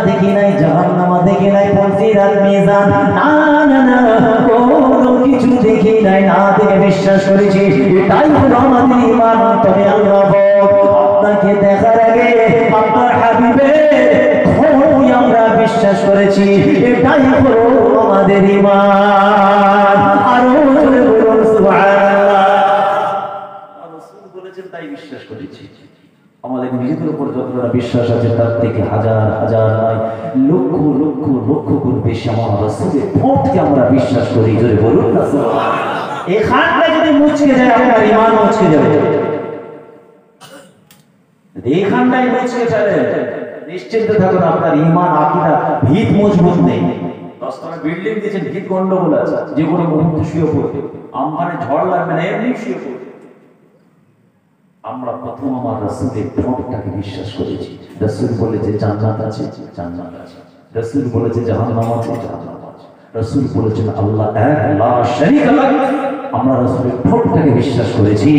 দেখি নাই, জাহান্নামা দেখি নাই, ফজিলাত মিজান না না না কোনো কিছু দেখি নাই, না দেখে বিশ্বাস করেছি। এটাই হলো আমাদের ঈমান। তবে আল্লাহ আপনাকে দেখার আগে আপনার হাবিবের খোঁজ আমরা বিশ্বাস করেছি। এটাই হলো আমাদের ঈমান। আরো জোরে বলুন সুবহানাল্লাহ। রাসূল বলেছেন তাই বিশ্বাস করেছি। আমাদের নিজেদের উপর যতটা বিশ্বাস আছে তার থেকে হাজার হাজার নয়, লক্ষ লক্ষ লক্ষ গুণ বেশি আমার রাসূলের ঠোঁটকে আমরা বিশ্বাস করি। জোরে বলুন না সুবহানাল্লাহ। এখানটা যদি মুচকে যায় আপনার ঈমান মুচকে যাবে। এখানটাই মুচকে চলে নিশ্চিন্ত থাকুন আপনার ঈমান আকীদা ভিত মজবুত নেই। 10 তলা বিল্ডিং দিয়েছেন, ভিত গন্ডগোল আছে, যে কোনো মুহূর্তে শুয়ে পড়বে, আমফানে ঝড় লাগবে না, এমনি শুয়ে পড়বে। আমরা প্রথম আমার রাসূলের ঠোঁটটাকে বিশ্বাস করেছি। রাসূল বলেছে জান্নাত আছে, জান্নাত আছে। রাসূল বলেছে জাহান্নাম আছে, জাহান্নাম আছে। রাসূল বলেছেন আল্লাহ এক, লা শারীকা লাহ। আমরা রাসূলের ঠোঁটটাকে বিশ্বাস করেছি।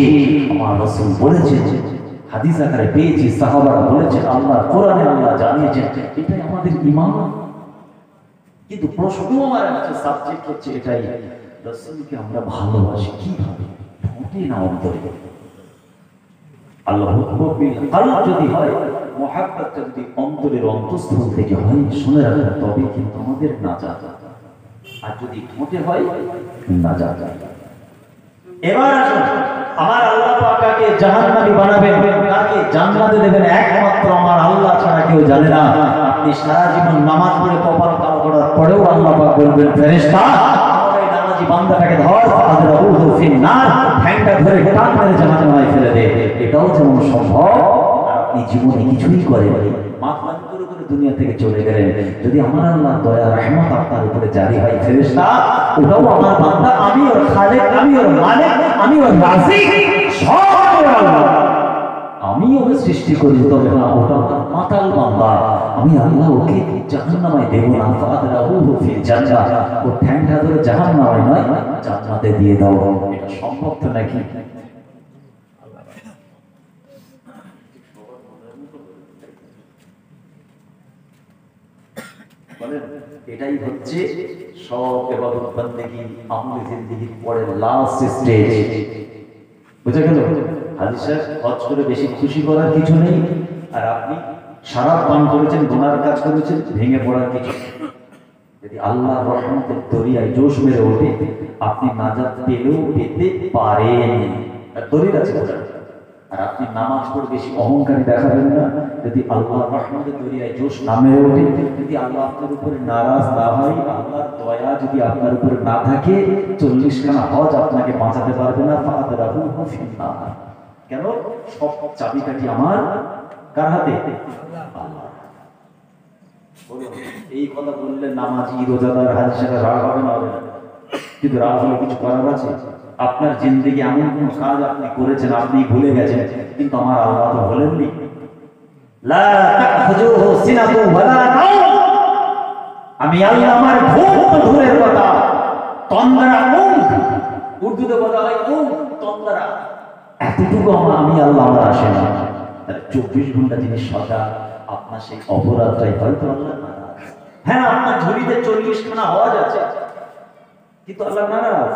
আমার রাসূল বলেছেন, হাদিস আকারে পেয়েছি, সাহাবারা বলেছেন, আল্লাহ কোরআনে আল্লাহ জানিয়েছেন। এটাই আমাদের ঈমান। কিন্তু প্রশ্ন আমার কাছে সাবজেক্ট হচ্ছে এটাই, রাসূলকে আমরা ভালোবাসি কিভাবে? ঠোঁটে না অন্তরে? আল্লাহ যদি হয়, মুহাব্বত যদি অন্তরের অন্তঃস্থল থেকে হয়, শুনে রাখেন, তবে কিন্তু আমাদের নাজাত। আর যদি ঠোঁটে হয়, নাজাত। এবার আসুন, আমার আল্লাহ পাক কাকে জাহান্নামী বানাবেন, কাকে জান্নাতে দেবেন, একমাত্র আমার আল্লাহ ছাড়া কেউ জানে না। আপনি সারা জীবন নামাজ পড়ে কপাল কালো করার পরেও আল্লাহ পাক বলবেন, ফেরেশতা এই নামাজি বান্দাটাকে ধর, ফাদরাউহু ফিন্নার, ঠ্যাংটা ধরে টান মেরে জাহান্নামে ফেলে দে। এটাও যেমন সম্ভব, আপনি জীবনে কিছুই করেননি, মাথা করে করে দুনিয়া থেকে চলে গেলেন। যদি আমার আল্লাহ দয়া রহমত আপনার উপরে জারি হয়, ফেরেশতা ওটাও আমার বান্দা, আমি ওর খালেক, আমি ওর মালিক, আমি ওর রাজিক, সব আল্লাহ, আমি ওকে সৃষ্টি করি। তবে না, ওটা আমার মাতাল বান্দা, আমি আল্লাহ ওকে জাহান্নামে দেব না। ফাদরাউহু ফিল জান্নাহ, ও ঠ্যাংটা ধরে জাহান্নামে নয়, জান্নাতে দিয়ে দাও। এটা সম্ভব তো নাকি? এটাই হচ্ছে সব ইবাদত বান্দেগি আমলে জিন্দেগির পরে লাস্ট স্টেজ। বুঝা গেল? হাজী সাহেব হজ করে বেশি খুশি করার কিছু নেই, আর আপনি শরাব পান করেছেন, গুনার কাজ করেছেন, ভেঙে পড়ার কিছু। যদি আল্লাহর রহমতের দরিয়ায় জোশ মেরে ওঠে, আপনি নাজাত পেলেও পেতে পারেন, দলিল আছে। আর আপনি নামাজ পড়ে বেশি অহংকারী দেখাবেন না। যদি আল্লাহর রহমতের দরিয়ায় জোশ না মেরে ওঠে, যদি আল্লাহ আপনার উপরে নারাজ না হয়, আল্লাহর দয়া যদি আপনার উপরে না থাকে, 40 খানা হজ আপনাকে বাঁচাতে পারবে না। ফাদরাউহু ফিন্নার। কেন? সব চাবিকাঠি আমার কার হাতে? আল্লাহ। এই কথা বললে নামাজি রোজাদার হাজী সাহেব রাগ হবে না? হবে না। কিন্তু রাগ হলে কিছু করার আছে? আপনার জিন্দেগি এমন কোন কাজ আপনি করেছেন, আপনি ভুলে গেছেন, কিন্তু আমার আল্লাহ তো বলেননি, লা তাখজুহু সিনাতু ওয়ালা নাওম। আমি আল্লাহ আমার ঘুম তো দূরের কথা, তন্দ্রা ઊંઘ, উর্দুতে বলা হয় ઊંઘ, তন্দ্রা, এতটুকু আমি আল্লাহ আমার আসে না। 24 ঘন্টা যিনি সদা, আপনার সেই অপরাধটাই হয়তো আল্লাহ নারাজ। হ্যাঁ, আপনার ঝুলিতে 40 খানা হজ আছে, কিন্তু আল্লাহ নারাজ।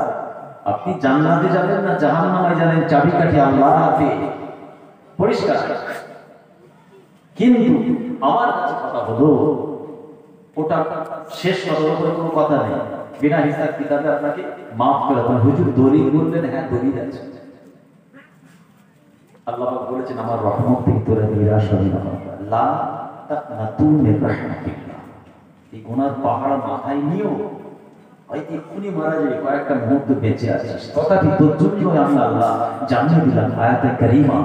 আপনি জান্নাতে যাবেন না জাহান্নামে যাবেন, চাবিকাঠি আল্লাহর হাতে, পরিষ্কার। কিন্তু আমার কাছে কথা হলো, ওটা শেষ করার উপরে কোনো কথা নেই, বিনা হিসাব কিতাবে আপনাকে মাফ করে দেবেন। হুজুর দলিল বললেন, হ্যাঁ দলিল আছে। আল্লাহ পাক বলেছেন, আমার রহমত থেকে তোরা নিরাশ হবি না, লা তাকনাতু মির রাহমাতিল্লাহ। এই গুনার পাহাড় মাথায় নিও, হয়তো এক্ষুনি মারা যাবে, কয়েকটা মুহূর্ত বেঁচে আছিস, তথাপি তোর জন্য আমি আল্লাহ জানিয়ে দিলাম আয়াতে কারিমা,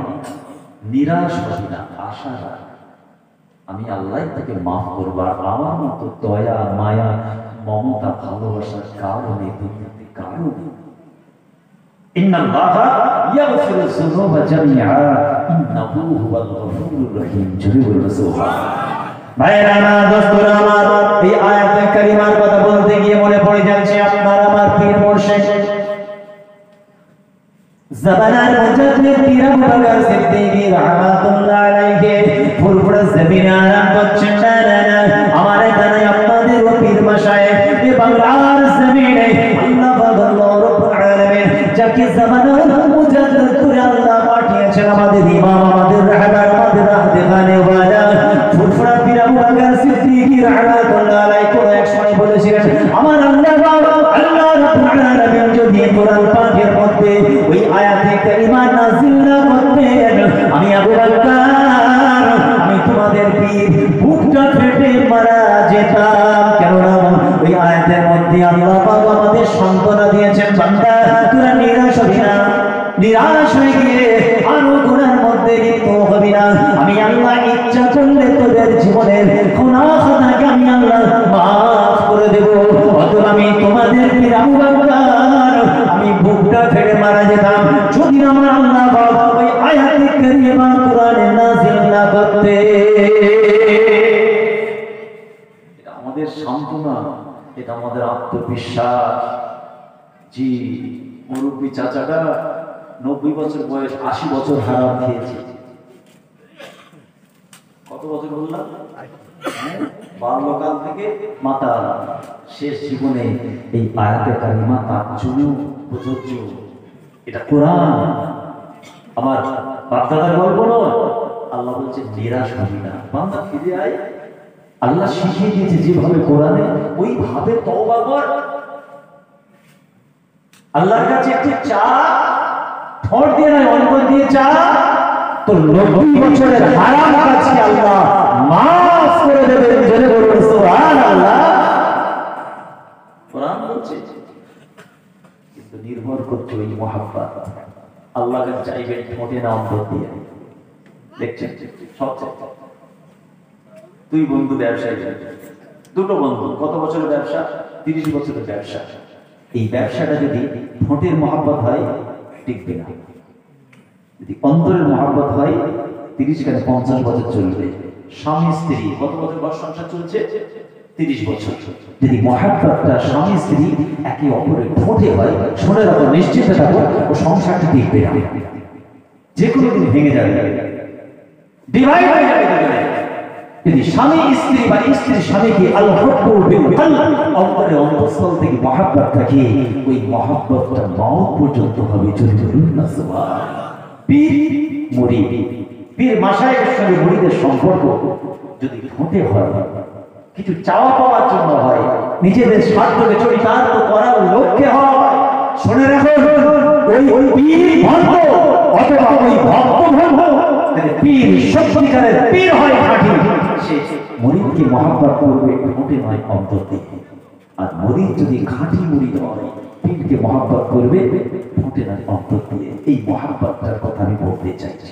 নিরাশ হবি না, আশা রাখ, আমি আল্লাহ থেকে মাফ করব। আর আমার মতো দয়া, মায়া, মমতা, ভালোবাসার কারণে দুনিয়াতে কারো নেই। ইন্নাল্লাহা ইয়াগফিরুয যুনুবা জামিআ ইন্নাহু হুয়াল গফুরুর রহিম। জোরে বলুন সুবহানাল্লাহ। ভাইরা না, দোস্তরা আমার, এই আয়াতে কারিমার কথা বলতে গিয়ে মনে পড়ে যাচ্ছে আপনার আমার পীর মুর্শিদ জামানার মুজাদ্দিদ পীর আবু বকর সিদ্দিকী রাহমাতুল্লাহ আলাইহি ফুরফুরা জমিনে আরাম করছেন। আবু বকর সিদ্দিক রাহমাতুল্লাহ আলাইহি কোন এক সময় বলেছিলেন, আমার আল্লাহ রাব্বুল আলামিন যদি কোরআন পাকের মধ্যে ওই আয়াতে কারিমা নাযিল না করতেন, আমি আবু বকর আমি তোমাদের পীর বুকটা ফেটে মারা যেতাম। কেননা ওই আয়াতের মধ্যে আল্লাহ পাক আমাদের সান্ত্বনা দিয়েছেন, বান্দা তোরা নিরাশ হবি না, নিরাশ হয়ে গিয়ে আরো গুনার মধ্যে লিপ্ত হবি না। আমি আল্লাহ ইচ্ছা করলে তোদের জীবনের গুনাহ খাতাকে আমি আল্লাহ মাফ করে দেব। অতএব আমি তোমাদের পীর আবু বকর আমি বুকটা ফেটে মারা যেতাম যদি আমার আল্লাহ পাক ওই আয়াতে কারিমা কোরআনে নাযিল না করতে। এটা আমাদের সান্ত্বনা, এটা আমাদের আত্মবিশ্বাস। জি, মুরব্বী চাচাটা 90 বছর বয়স, 80 বছর হারাম খেয়েছে। কত বছর বললাম? বাল্যকাল থেকে মাতা শেষ জীবনে এই আয়াতে কারিমা তার জন্য প্রযোজ্য। এটা কোরআন, আমার বাপ-দাদার গল্প নয়। আল্লাহ বলছে নিরাশ হবি না, বান্দা ফিরে আয়। আল্লাহ শিখিয়ে দিয়েছে যেভাবে কোরআনে, ওইভাবে তওবা কর। আল্লাহর কাছে একটু চা, ঠোঁট দিয়ে নয় অন্তর দিয়ে চা। তোর 90 বছরের হারাম কাজকে আল্লাহ মাফ করে দেবেন। জেনে বলুন সুবহানাল্লাহ। কোরআন বলছে, কিন্তু নির্ভর করছে ওই মহাব্বত। আল্লাহকে চাইবেন ঠোঁটে না অন্তর দিয়ে। দেখছেন সব দুই বন্ধু ব্যবসায়ী, দুটো বন্ধু, কত বছরের ব্যবসা? 30 বছরের ব্যবসা। এই ব্যবসাটা যদি ঠোঁটের মহাব্বত হয় টিকবে না, যদি অন্তরের মহাব্বত হয় 30 থেকে 50 বছর চলবে। স্বামী স্ত্রী কত বছর বয়স সংসার চলছে? 30 বছর। যদি মহাব্বতটা স্বামী স্ত্রী একে অপরের ঠোঁটে হয়, শুনে রাখো, নিশ্চিত থাকো, ও সংসারটা টিকবে না, যে কোনো দিন ভেঙে যাবে, ডিভাইড হয়ে যাবে। যদি স্বামী স্ত্রী বা স্ত্রী স্বামীকে অন্তরে অন্তঃস্থল থেকে মহাব্বত থাকে, ওই মহাব্বতটা মওত পর্যন্ত হবে। যদি বলুন না সুবহানাল্লাহ। পীর মুরিদ, পীর মাশায়েখের সঙ্গে মুরিদের সম্পর্ক যদি ঠোঁটে হয়, কিছু চাওয়া পাওয়ার জন্য হয়, নিজেদের স্বার্থকে চরিতার্থ করার লক্ষ্যে হয়, শুনে রাখো, ওই পীর ভণ্ড অথবা ওই ভক্ত ভণ্ড, পীর সত্যিকারের পীর হয় খাঁটি, সে মুরিদকে মহাব্বত করবে ঠোঁটে নয় অন্তর দিয়ে। আর মুরিদ যদি খাঁটি মুরিদ হয়, পীরকে মহাব্বত করবে ঠোঁটে নয় অন্তর দিয়ে। এই মহাব্বতটার কথা আমি বলতে চাইছি।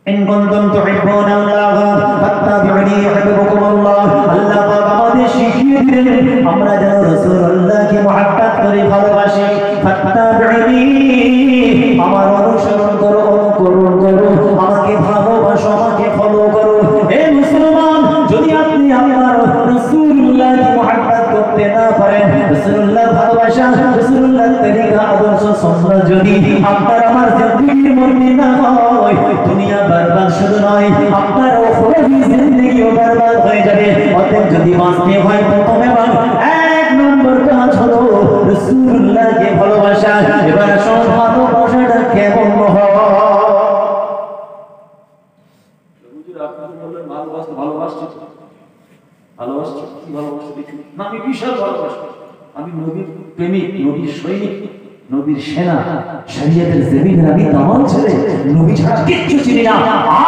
ইন কুনতুম তুহিব্বুনাল্লাহ ফাত্তাবিউনি ইউহিব্বুকুমুল্লাহ। আল্লাহ পাক আমাদের শিখিয়ে দিলেন আমরা যেন রাসূলুল্লাহকে মহব্বত করে ভালোবাসি। ফাত্তাবিউনি, আমার অনুসরণ করো, অনুকরণ করো, আমাকে ভালোবাসো, আমাকে ফলো করো। হে মুসলমান, যদি আপনি আল্লাহর রাসূলুল্লাহকে মহব্বত করতে না পারেন, রাসূলুল্লাহর ভালোবাসা, রাসূলুল্লাহর তরিকা, আদর্শ, সুন্নাহ যদি আপনার আমার জিন্দেগির মধ্যে না হয়, দুনিয়া বরবাদ শুধু নয়, আপনার ওখরবি জিন্দেগিও বরবাদ হয়ে যাবে। অতএব যদি বাঁচতে হয়, প্রথমে এক নম্বর কাজ হলো রাসূলুল্লাহকে ভালোবাসা। এবার আসুন, ভালোবাসাটা কেমন হয়? হুজুর আপনি বললেন ভালোবাসতে, ভালোবাসছি, ভালোবাসছি, কি ভালোবাসছি দেখুন না, আমি বিশাল ভালোবাসি, আমি নবীর প্রেমিক, নবীর সৈনিক, নবীর সেনা, শরীয়তের জমিনের আমি দামান ছেলে, নবী ছাড়া কিচ্ছু চিনি না।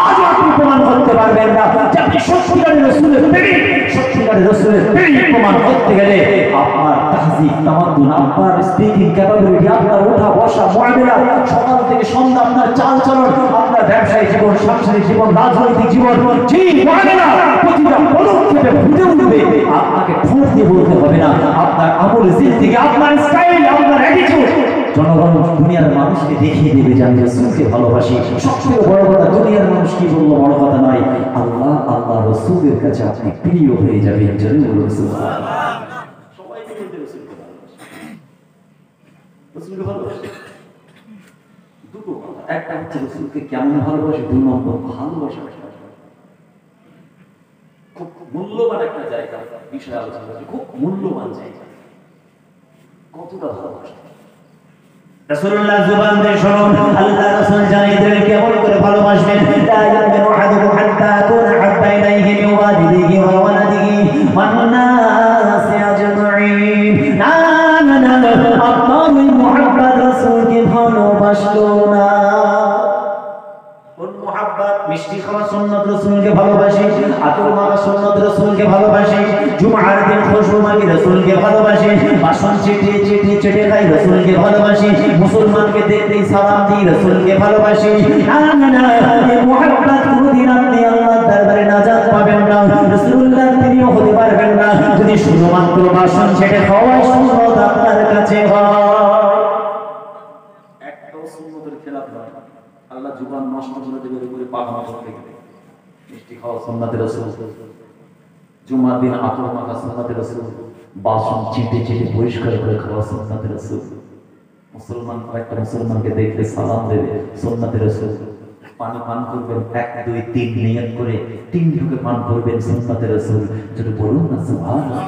আজ আপনি প্রমাণ করতে পারবেন না যে আপনি সত্যিকারের রাসূলের প্রেমিক। সত্যিকারের রাসূলের প্রেমিক প্রমাণ করতে গেলে আপনার তাহজিব, তামাদ্দুন, আপনার স্পিকিং ক্যাপাবিলিটি, আপনার ওঠা বসা, মুআমালা, সকাল থেকে সন্ধ্যা, আপনার চাল চলন, আপনার ব্যবসায়িক জীবন, সাংসারিক জীবন, রাজনৈতিক জীবন, জি মুআমালা প্রতিটা পদক্ষেপে ফুটে উঠবে। আপনাকে ঠোঁট দিয়ে বলতে হবে না, আপনার আমল, জিন্দেগি, আপনার স্টাইল, আপনার অ্যাটিটিউড জনগণ, দুনিয়ার মানুষকে দেখিয়ে দেবে যে আমি রাসূলকে ভালোবাসি। সবথেকে বড় কথা, দুনিয়ার মানুষ কি বললো বড় কথা নয়, আল্লাহ আল্লাহ রাসূলের কাছে আপনি প্রিয় হয়ে যাবেন। জরুরি বলুন সুবহানাল্লাহ। সবাইকে বলতে রাসূলকে ভালোবাসি, রাসূলকে ভালোবাসি। দুটো কথা, একটা হচ্ছে রাসূলকে কেমন ভালোবাসি, দুই নম্বর ভালোবাসা খুব মূল্যবান একটা জায়গা, বিষয় আলোচনা করছি, খুব মূল্যবান জায়গা। কতটা ভালোবাসা রাসূলুল্লাহ জুবান দিয়ে শুনুন, আল্লাহ রাসূল জানিয়ে দিলেন কেমন করে ভালোবাসবেন। লা ইয়ামিনু আহাদুকুম হাত্তা আকুনা হাব্বা ইলাইহি মিন ওয়ালিদিহি ওয়া ওয়ালাদিহি ওয়ান নাসি আজমাইন। না না না, আপনার ওই মুহাব্বত রাসূলকে ভালোবাসলো না। কোন মুহাব্বত? মিষ্টি খাওয়া সুন্নাত রাসূলকে ভালোবাসে, আতর মাখা সুন্নাত রাসূলকে ভালোবাসে, জুমআর দিন খুশবু মাখি রাসূলকে ভালোবাসে, বাসন চেটে খাই রাসূলকে ভালোবাসে, মুসলমানকে দেখলেই সালাম দিই রাসূলকে ভালোবাসে। না না না, এই মুহাব্বত কোনদিন আপনি আল্লাহর দরবারে নাজাত পাবেন না, রাসূলুল্লাহ তিনিও হতে পারবেন না যদি শুধুমাত্র বাসন চেটে খাওয়া সুন্নাত আপনার কাছে হয়। একটাও সুন্নতের খেলাফ নয়। আল্লাহ জুবান নষ্ট করে দেবে করে পাগল করতে গেলে। মিষ্টি খাওয়া সুন্নাতের রাসূল, জুমার দিন আতর মাখা সুন্নাতের রাসূল, বাসন চেটে পরিষ্কার করে খাওয়া সুন্নাতের রাসূল, মুসলমান একটা মুসলমানকে দেখলে সালাম দেবে সুন্নাতের রাসূল, পানি পান করবেন 1 2 3 নিয়ত করে 3 ঢুকে পান করবেন সুন্নাতের রাসূল। যদি বলুন না সুবহানাল্লাহ।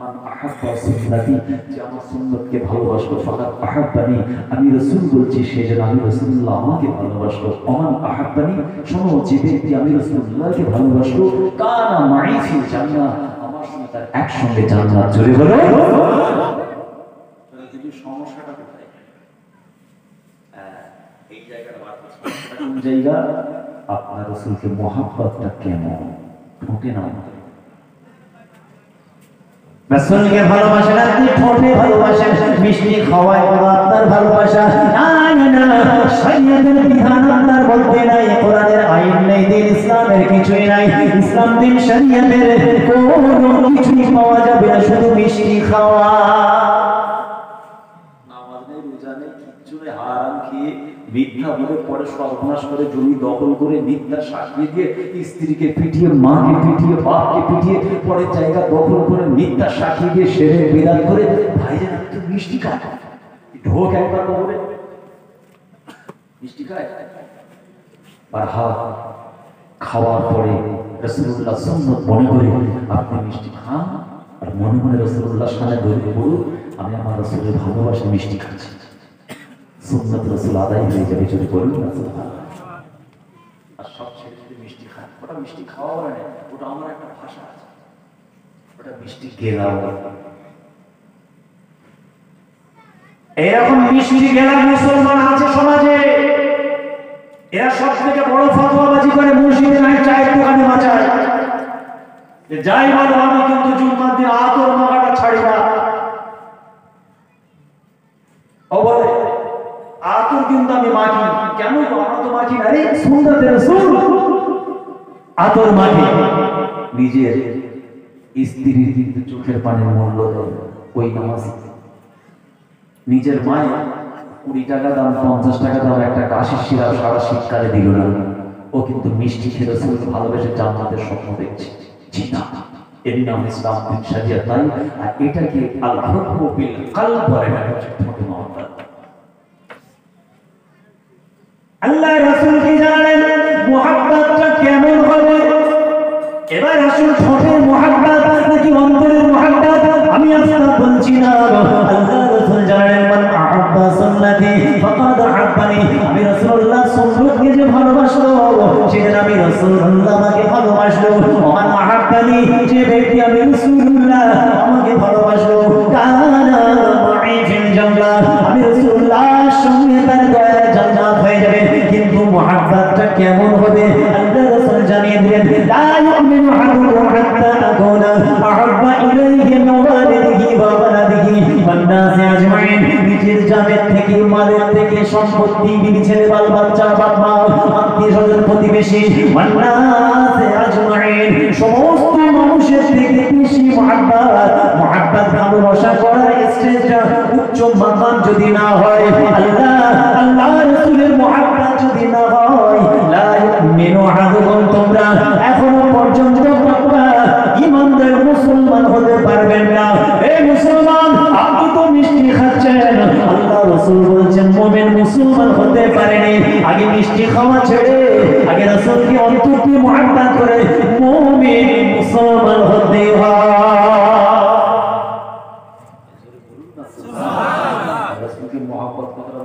মান আহাব্বা সুন্নতি, যে আমার সুন্নতকে ভালোবাসলো, ফাকাত আহাব্বানি, আমি রাসূল বলছি সে যেন আমি রাসূলুল্লাহ আমাকে ভালোবাসলো। ওমান আহাব্বানি, শোনো যে ব্যক্তি আমি রাসূলুল্লাহকে ভালোবাসলো, কানা মাই ফিল জান্নাহ, আমার সঙ্গে তার একসঙ্গে জান্নাত। জোরে বলো। তাহলে যদি সমস্যাটা কোথায়? এই জায়গাটা বার করতে কোন জায়গা? আপনার রাসূলকে মুহাব্বতটা কেমন ঠোঁটে না, রাসূলকে ভালোবাসেন আপনি ঠোঁটে ভালোবাসেন, মিষ্টি খাওয়ায় বড় আপনার ভালোবাসা। না না না, শরীয়তের বিধান আপনার বলতে নাই, কোরআনের আইন নেই, দিন ইসলামের কিছুই নাই। ইসলাম দিন শরীয়তের কোনো কিছুই পাওয়া যাবে না, শুধু মিষ্টি খাওয়া। নামাজ নেই, রোজা নেই, কিচ্ছু নেই, হারাম খেয়ে মিথ্যা বলে পরে সর্বনাশ করে জমি দখল করে মিথ্যা সাজিয়ে দিয়ে স্ত্রীকে পিটিয়ে, মাকে পিটিয়ে, বাপকে পিটিয়ে পরে জায়গা দখল করে মিথ্যা সাজিয়ে দিয়ে সেরে বিরাট করে ভাইজান একটু মিষ্টি খায়, ঢোক একবার কবরে মিষ্টি খায়। আর খাওয়ার পরে রাসূলুল্লাহ সুন্নাত মনে করে আপনি মিষ্টি খান, আর মনে মনে রাসূলুল্লাহ সামনে ধরে বলুন আমি আমার রাসূলের ভালোবাসা মিষ্টি খাচ্ছি। সুন্নাত রাসূল আদায় হয়ে যাবে। যদি বলুন না সুবহানাল্লাহ। আর সব ছেড়ে যদি মিষ্টি খান, ওটা মিষ্টি খাওয়া বলে না, ওটা আমার একটা ভাষা আছে, ওটা মিষ্টি গেলা বলে। এরকম মিষ্টি গেলা মুসলমান আছে সমাজে, এরা সব থেকে বড় ফতোয়াবাজি করে মসজিদে নাই চায়ের দোকানে বাঁচায়। যাই বলো আমি কিন্তু জুম্মার দিন আতর মাখাটা ছাড়ি না। ও বলে আতর কিন্তু আমি মাখি, কেন আমরা তো মাখি না, রে সুন্নাতের রাসূল আতর মাখি। নিজের স্ত্রীর কিন্তু চোখের পানির মূল্য দেয় ওই নামাজ। নিজের মায়ের 20 টাকা দাম, 50 টাকা দাম একটা কাশির শিরা সারা শীতকালে দিল না, ও কিন্তু মিষ্টি খেয়ে রাসূলকে ভালোবেসে জান্নাতের স্বপ্ন দেখছে। জি না, এর নাম ইসলাম দিন শরিয়ত নাই। আর এটাকে আল হুকমু বিল কলব বলে না, ঠোঁটে মহব্বত। আল্লাহ রাসূল কি জানেন মুহাব্বতটা কেমন হবে? এবার রাসূল ঠোঁটের মুহাব্বত নাকি অন্তরের মুহাব্বত আমি আজকে বলছি না। আল্লাহ রাসূল জানেন মান আহাব্বা সুন্নতি ফাকাদ আহাব্বানি, আমি রাসূলুল্লাহ সুন্নতকে যে ভালোবাসলো সেদিন আমি রাসূলুল্লাহ আমাকে ভালোবাসলো। ওমান আহাব্বানি, যে ব্যক্তি আমি রাসূলুল্লাহ আমাকে ভালোবাসলো, কানা মাই ফিল জান্নাহ, আমি রাসূলুল্লাহর সঙ্গে তার দয়ার জান্নাত হয়ে যাবে। কিন্তু মুহাব্বতটা কেমন হবে আল্লাহ রাসূল জানিয়ে দিলেন, লা ইউমিনু আহাদুকুম হাত্তা আকুনা আহাব্বা ইলাইহি মিন ওয়ালিদিহি ওয়া ওয়ালাদিহি ওয়ান নাসি আজমাইন, নিজের জানের থেকে, মালের থেকে, সম্পত্তি, বিবি ছেলে, বাল বাচ্চা, বাপ মা, আত্মীয়-স্বজন, প্রতিবেশী, ওয়ান নাসি আজমাইন, সমস্ত মানুষের থেকে বেশি মুহাব্বত ভালোবাসা করার স্টেজটা উচ্চ মাকাম যদি না হয়, আল্লাহ রাসূলের মুহাব্বত যদি না হয়, লা ইউমিনু আহাদুকুম, তোমরা এখনো পর্যন্ত ঈমানদার মুসলমান হতে পারবেন না। এই মুসলমান আপনি তো মিষ্টি খাচ্ছেন, আল্লাহ রাসূল বলছেন মুমিন মুসলমান হতে পারেনি আগে মিষ্টি খাওয়া ছেড়ে আগে রাসূলকে অন্তর দিয়ে মুহাব্বত করে মুমিন মুসলমান হতে হয়। রাসূলকে মুহাব্বত করার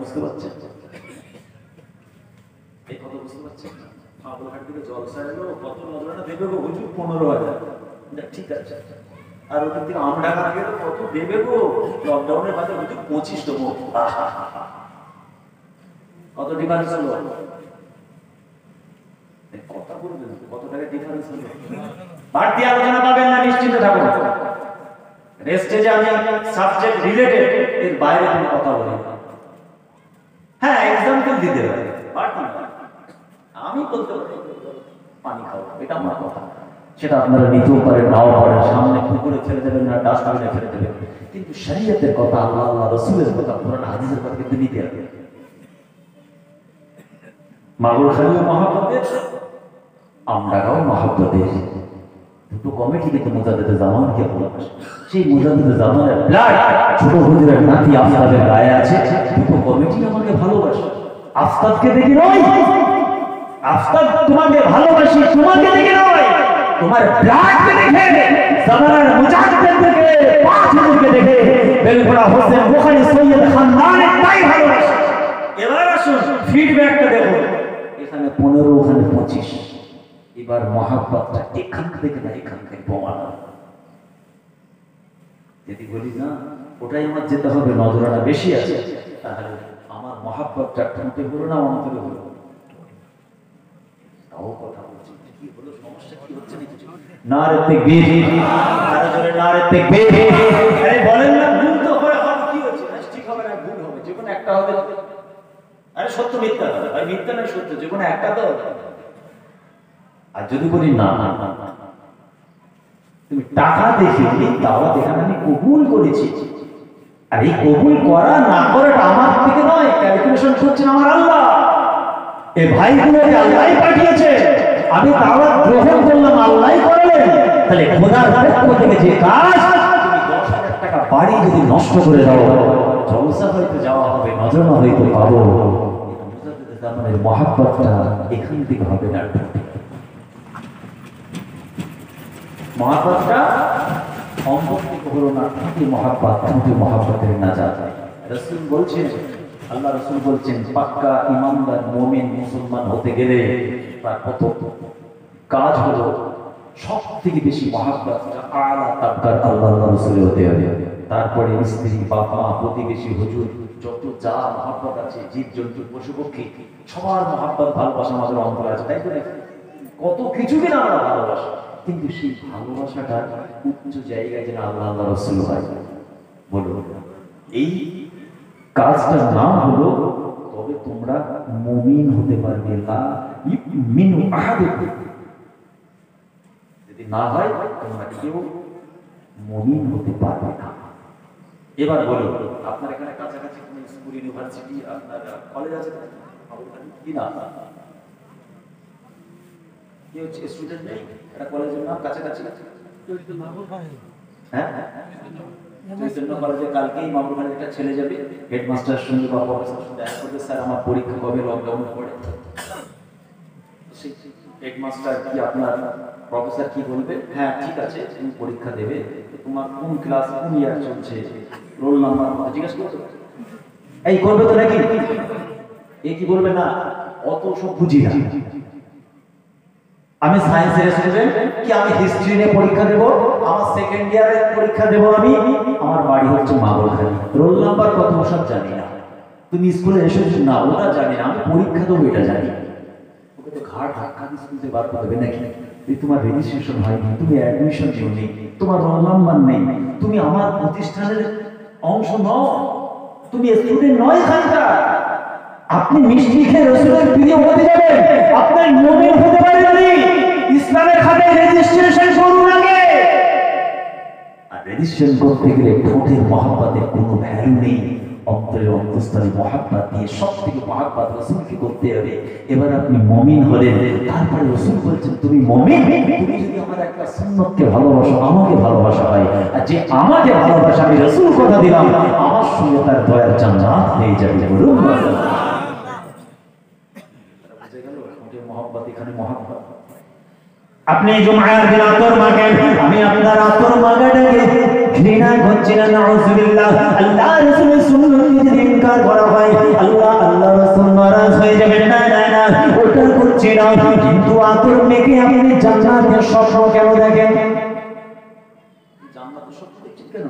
পাগলহাট থেকে জলসা এলো, কত নজরানা দেবে গো হুজুর? 15,000। ঠিক আছে। আর ওখান থেকে আমডাঙ্গা গেলে কত দেবে গো? লকডাউনের বাদে হুজুর 25 দেবো। কত ডিফারেন্স হলো? কথা বলবেন, কত টাকা ডিফারেন্স হলো? বাড়তি আলোচনা পাবেন না, নিশ্চিন্ত থাকুন। রেস্টে যে আমি সাবজেক্ট রিলেটেড, এর বাইরে কোনো কথা বলি না। হ্যাঁ, এক্সাম্পল দিতে পারি, আমি বলতে পারি পানি খাও, এটা আমার কথা। সেটা আপনারা নিতেও পারেন, নাও পারেন, সামনে পুকুরে ফেলে দেবেন না ডাস্টবিনে ফেলে দেবেন, কিন্তু শরীয়তের কথা, আল্লাহ আল্লাহ রাসূলের কথা, কোরআন হাদিসের কথা কিন্তু নিতে হবে। মাগুর খালিও মহাব্বতের, আমরাও মহাব্বতের। দুটো কমিটি কিন্তু মুজাদ্দিদ জামানকে ভালোবাসে। সেই মুজাদ্দিদ জামানের ব্লাড ছোট হুজুরের নাতি আফতাবের গায়ে আছে। দুটো কমিটি আমাকে ভালোবাসে। আফতাবকে দেখে নয়, আফতাব তোমাকে ভালোবাসি তোমাকে দেখে নয়, তোমার ব্লাডকে দেখে, জামানার মুজাদ্দিদ দেখে, পাঁচ হুজুরকে দেখে, বেলঘোড়া হোসেন বুখারী সৈয়দ খানদানের তাই ভালোবাসে। এবার আসুন ফিডব্যাকটা দেখুন, এখানে 15, ওখানে 25। এবার মহাব্বতটা এখান থেকে না এখান থেকে প্রমাণ। যদি বলি না ওটাই আমার যেতে হবে, নজরানা বেশি আছে, তাহলে আমার মহাব্বতটা ঠোঁটে হলো না অন্তরে হলো? তাও কথা বলছি, কি হলো, সমস্যা কি হচ্ছে না কিছু? নারে তাকবীর, আরে জোরে নারে তাকবীর। আরে বলেন না, ভুল তো হবে, কি হচ্ছে? ঠিক হবে না, ভুল হবে, যে কোনো একটা হবে। আরে সত্য মিথ্যা হবে, আর মিথ্যা নয় সত্য, যে কোনো একটা তো। আর যদি বলি না না না না, তুমি টাকা দেখে দাওয়াত এখানে আমি কবুল করেছি, আর এই কবুল করা না করাটা আমার থেকে নয়, ক্যালকুলেশন করছেন আমার আল্লাহ। এই ভাইগুলোকে আল্লাহই পাঠিয়েছে, আমি দাওয়াত গ্রহণ করলাম, আল্লাহই করলেন। তাহলে খোদার পক্ষ থেকে যে কাজ, তুমি 10,000 টাকা বাড়ি যদি নষ্ট করে দাও, জলসা হয়তো যাওয়া হবে, নজরানা হয়তো পাবো, মুজাদ্দিদ জামানের মহাব্বতটা এখান থেকে হবে না। মহাব্বতটা অন্তর থেকে হলো না, ঠোঁটে মহাব্বত, ঠোঁটে মহাব্বতের নাজাত। রাসূল বলছেন, আল্লাহ রাসূল বলছেন, পাক্কা ইমানদার মুমিন মুসলমান হতে গেলে তার প্রথম কাজ হলো সবথেকে বেশি মহাব্বতটা আলা তাবকার আল্লাহ রাসূলের হতে হবে। তারপরে স্ত্রী, বাপ মা, প্রতিবেশী, হুজুর, যত যা মহাব্বত আছে, জীবজন্তু, পশু পক্ষী, সবার মহাব্বত ভালোবাসা আমাদের অন্তরে আছে, তাই তো? কত কিছুকে না আমরা ভালোবাসি, কিন্তু সেই ভালোবাসাটা উচ্চ জায়গায় যেন আল্লাহ আল্লাহ রাসূল হয়। বলো, এই কাজটা না হলো তবে তোমরা মুমিন হতে পারবে না। ইউমিনু আহাদুকুম, যদি না হয় তোমরা কেউ মুমিন হতে পারবে না। এবার বলো, আপনার এখানে কাছাকাছি কোনো স্কুল, ইউনিভার্সিটি, আপনার কলেজ আছে কি না? কি হচ্ছে, স্টুডেন্ট নেই? এটা কলেজের নাম কাছাকাছি। হ্যাঁ, চৈতন্য কলেজে কালকেই মামুর খানের একটা ছেলে যাবে, হেডমাস্টার সঙ্গে বা প্রফেসর সঙ্গে দেখা করবে, স্যার আমার পরীক্ষা কবে, লকডাউনের পরে। হেডমাস্টার কি আপনার প্রফেসর কি বলবে? হ্যাঁ ঠিক আছে, তুমি পরীক্ষা দেবে, তোমার কোন ক্লাস, কোন ইয়ার চলছে, রোল নাম্বার জিজ্ঞেস করতে এই করবে তো নাকি? এই কি বলবে না, অত সব বুঝি না। আমি সায়েন্সের স্টুডেন্ট, কি আমি হিস্ট্রি নিয়ে পরীক্ষা দেব, আমার সেকেন্ড ইয়ারের পরীক্ষা দেব, আমি আমার বাড়ি হচ্ছে মাগলখালি, রোল নাম্বার কত সব জানি না। তুমি স্কুলে এসেছো না, ওটা জানি না, আমি পরীক্ষা দেবো এটা জানি। ওকে তো ঘাট ধাক্কা দিয়ে স্কুল থেকে বার করে দেবে নাকি? তোমার রেজিস্ট্রেশন হয়নি, তুমি অ্যাডমিশন নিও নেই, তোমার রোল নাম্বার নেই, তুমি আমার প্রতিষ্ঠানের অংশ নও, তুমি স্টুডেন্ট নয় এখানকার। আপনি মিষ্টি খেয়ে রাসূলের প্রিয় হতে যাবেন, আপনার মুমিন হতে পারেননি। ইসলামের খাতে রেজিস্ট্রেশন করুন আগে। আর রেজিস্ট্রেশন করতে গেলে ঠোঁটের মহাব্বতের কোনো ভ্যালু নেই, অন্তরের অন্তঃস্থলে মহাব্বত দিয়ে সবথেকে মহাব্বত রাসূলকে করতে হবে। এবার আপনি মুমিন হলেন, তারপরে রাসূল বলছেন তুমি মুমিন, তুমি যদি আমার একটা সুন্নতকে ভালোবাসো, আমাকে ভালোবাসা হয়, আর যে আমাকে ভালোবাসা, আমি রাসূল কথা দিলাম, আমার সঙ্গে তার দয়ার জান্নাত হয়ে যাবে। বলুন আপনি জুমার দিন আতর মাখেন, আমি আপনার আতর মাখাটাকে ঘৃণা করছি না, নাউযুবিল্লাহ। আল্লাহ রাসূলের সুন্নতকে যদি ইনকার করা হয়, আল্লাহ রাসূল নারাজ হয়ে যাবেন। না না না, ওটা করছি না, কিন্তু আতর মেখে আপনি জান্নাতের স্বপ্ন কেন দেখেন? জান্নাতের স্বপ্ন দেখছেন কেন?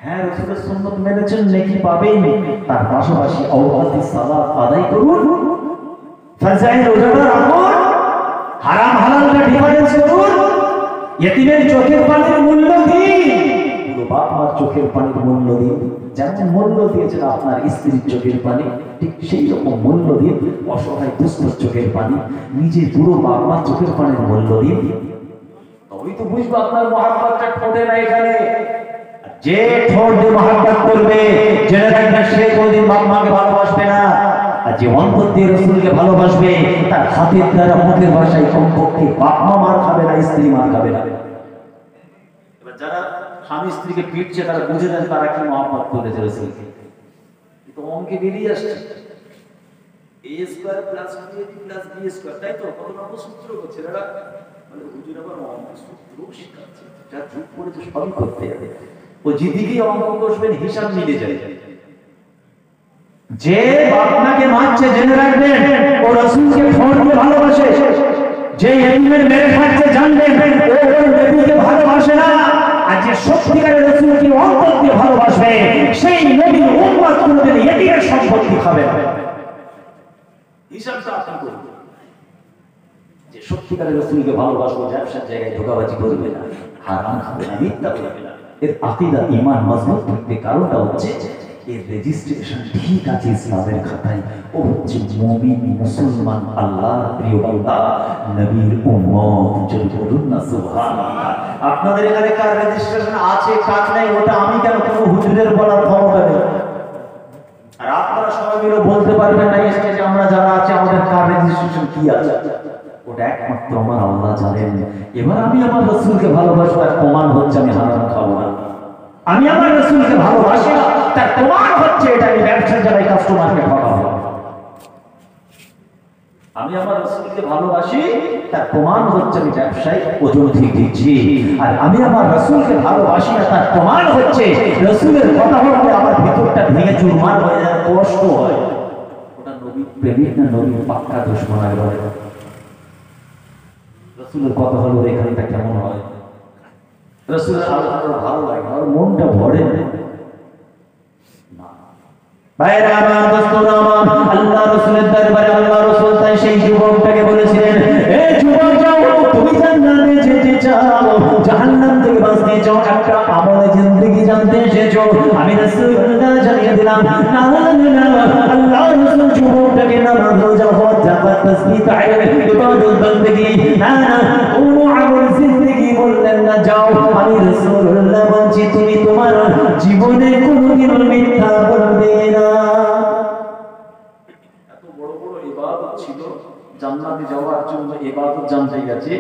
হ্যাঁ, রাসূলের সুন্নাত মেনেছেন, নেকি পাবেন, তার পাশাপাশি আওকাতি সালাত আদায় করুন, ফরজায়ে রোজাটা রাখুন, হারাম হালালটা ডিফারেন্স করুন, ইতিমের চোখের পানির মূল্য দিন, পুরো বাপ মার চোখের পানির মূল্য দিন। যেমন মূল্য দিয়েছেন আপনার স্ত্রীর চোখের পানি, ঠিক সেই রকম মূল্য দিন অসহায় দুস্থ চোখের পানি, নিজের পুরো বাপ মার চোখের পানির মূল্য দিন। তবেই তো বুঝবো আপনার মহাব্বতটা ঠোঁটে না এখানে। যে ঠোঁট দিয়ে মহাব্বত করবে, জেনে রাখবেন সে কোনদিন বাপ মাকে ভালোবাসবে না। আর যে অন্তর দিয়ে রাসূলকে ভালোবাসবে, তার হাতের দ্বারা মুখের ভাষায় কমপক্ষে বাপ মা মার খাবে না, স্ত্রী মার খাবে না। এবার যারা স্বামী স্ত্রীকে পিটছে তারা বুঝে দেন তারা কি মহাব্বত করেছে রাসূলকে। কিন্তু অঙ্কে বেরিয়ে আসছে a square plus b plus b square, তাই তো? কত নম্বর সূত্র করছে এরা? মানে হুজুর আবার অঙ্ক সূত্র শেখাচ্ছে, যা যুগ পড়েছে সবই করতে হবে। ও যেদিকে অঙ্ক কষবেন হিসাব মিলে যায়। যে বাপ মাকে মারছে, জেনে রাখবেন ও রাসূলকে ঠোঁট দিয়ে ভালোবাসে। যে এতিমের মেরে খাচ্ছে, জানবেন ও ওই নবীকে ভালোবাসে না। আর যে সত্যিকারের রাসূলকে অন্তর দিয়ে ভালোবাসবে, সেই নবীর উম্মত কোনদিন এতিমের সম্পত্তি খাবে না। হিসাবটা আপনি করুন। যে সত্যিকারের রাসূলকে ভালোবাসবে, ব্যবসার জায়গায় ধোঁকাবাজি করবে না, হারাম খাবে না, মিথ্যা বলবে না, এর আকীদা ঈমান মজবুত থাকবে। কারণটা হচ্ছে এর রেজিস্ট্রেশন ঠিক আছে ইসলামের খাতায়। ও হচ্ছে মুমিন, মুসলমান, আল্লাহর প্রিয় বান্দা, নবীর উম্মত। যদি বলুন না সুবহানাল্লাহ। আপনাদের এখানে কার রেজিস্ট্রেশন আছে কার নাই ওটা আমি কেন, কোনো হুজুরের বলার ক্ষমতা নেই। আর আপনারা সবাই মিলে বলতে পারবেন না স্টেজে আমরা যারা আছে আমাদের কার রেজিস্ট্রেশন কি আছে, ওটা একমাত্র আমার আল্লাহ জানেন। এবার আমি আমার রাসূলকে ভালোবাসবো, আর প্রমাণ হচ্ছে আমি হারাম খাবো না। আমি আমার রাসূলকে ভালোবাসি না, তার প্রমাণ হচ্ছে এটা আমি ব্যবসার জায়গায় কাস্টমারকে ঠকাবো। আমি আমার রাসূলকে ভালোবাসি, তার প্রমাণ হচ্ছে আমি ব্যবসায় ওজন ঠিক দিচ্ছি। আর আমি আমার রাসূলকে ভালোবাসি না, তার প্রমাণ হচ্ছে রাসূলের কথা বলতে আমার ভিতরটা ভেঙে চুরমার হয়ে যায়, কষ্ট হয়। ওটা নবী প্রেমিক না নবী পাক্কা দুশমন? একবারে রাসূলের কথা হলো এখানটা কেমন হয়, রাসূলের আলোচনা ভালো লাগে, আর মনটা ভরে না। ভাইরা আমার, দোস্তরা আমার, আল্লাহ রাসূলের দরবারে আল্লাহ রাসূল তাই সেই যুবকটাকে বলেছিলেন, এ যুবক যাও, তুমি জান্নাতে যেতে চাও, জাহান্নাম থেকে বাঁচতে চাও, একটা আমলে জিন্দেগি জানতে এসেছো, আমি রাসূলুল্লাহ জানিয়ে দিলাম না না না। আল্লাহ রাসূল যুবকটাকে নামাজ, রোজা, হজ, যাকাত, তাসবিহ, তাহলিল, ইবাদত, বندگی না না কোনো আমল জিন্দেগি বললেন না। যাও, আমি রাসূলুল্লাহ বলছি তুমি তোমার জীবনে কোনোদিন মিথ্যা বলবে না। এত বড় বড় ইবাদত ছিল, জান্নাতে যাওয়ার জন্য ইবাদত জানতে গেছে,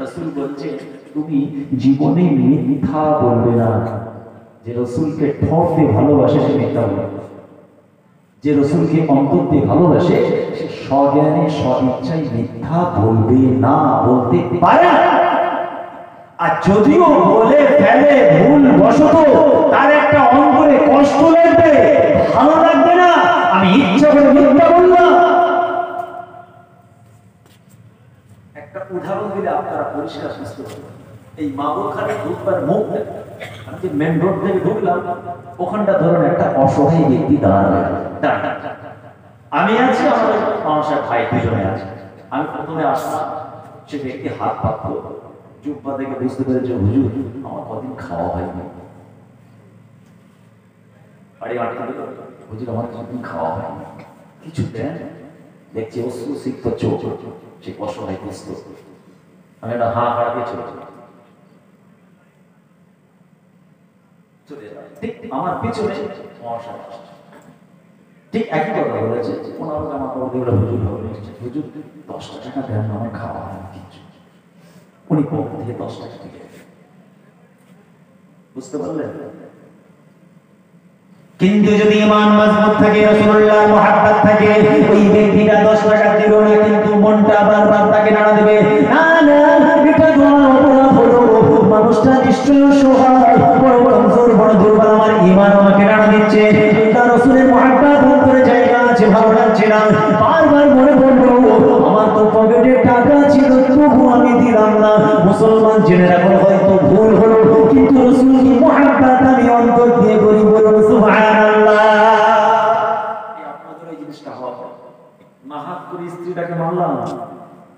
রাসূল বলছে তুমি জীবনে মিথ্যা বলবে না। যে রাসূলকে ঠোঁট দিয়ে ভালোবাসে সে মিথ্যা বলবে না। যে রাসূলকে অন্তর দিয়ে ভালোবাসে সে স্বজ্ঞানে স্বইচ্ছায় মিথ্যা বলবে না, বলতে পারে। আর যদিও বলে ফেলে ভুল বশত, তার একটা অন্তরে কষ্ট লাগবে, ভালো লাগবে না, আমি ইচ্ছা করে মিথ্যা বললাম। একটা উদাহরণ দিলে আপনারা পরিষ্কার বুঝতে পারবেন। এই মাগুরখানে ঢুকবার মুখ, আমি যে মেন রোড থেকে ঢুকলাম, ওখানটা ধরুন একটা অসহায় ব্যক্তি দাঁড়ানো, আমি আছি, আমার মানুষের ভাই দুজনে আছে। আমি প্রথমে আসলাম, সে ব্যক্তি হাত পাতল, জুব্বা দেখে বুঝতে পেরেছে হুজুর আমার কদিন খাওয়া হয়নি। আরে হুজুর আমার কদিন খাওয়া হয়নি, কিছু দেন। দেখছি অশ্রুসিক্ত চোখ, সে অসহায় গ্রস্ত। আমি একটা হা হা দিয়ে চলে ঠিক আমার পিছনে ঠিক একই কথা বলেছে। ওনার জামা কাপড় দিয়ে হুজুর হুজুর 10টা টাকা দেন, আমার খাওয়া হয়নি কিছু। উনি পকেট থেকে 10 টাকা দিয়ে, বুঝতে পারলেন? কিন্তু যদি ঈমান মজবুত থাকে, রাসূলুল্লাহ মুহাব্বত থাকে, ওই ব্যক্তিটা 10 টাকা দিল না, কিন্তু মনটা বারবার তাকে নাড়া দেবে, না না এটা তোমার অপরাধ হলো, মানুষটা নিশ্চয় অসহায়, বড় কমজোর, বড় দুর্বল, আমার ঈমান আমাকে নাড়া দিচ্ছে। তার রাসূলের মুহাব্বত অন্তরে জায়গা আছে। ভালো লাগছে না, বারবার মনে পড়লো আমার তো পকেটে টাকা ছিল তবু আমি দিলাম না। মুসলমান জেনে রাখো হয়তো ভুল হলো, কিন্তু রাসূল কি মুহাব্বত আমি অন্তর দিয়ে করি, বলুন সুবহানাল্লাহ। এই আপনাদের এই জিনিসটা হবে না, হাত করে স্ত্রীটাকে মারলাম,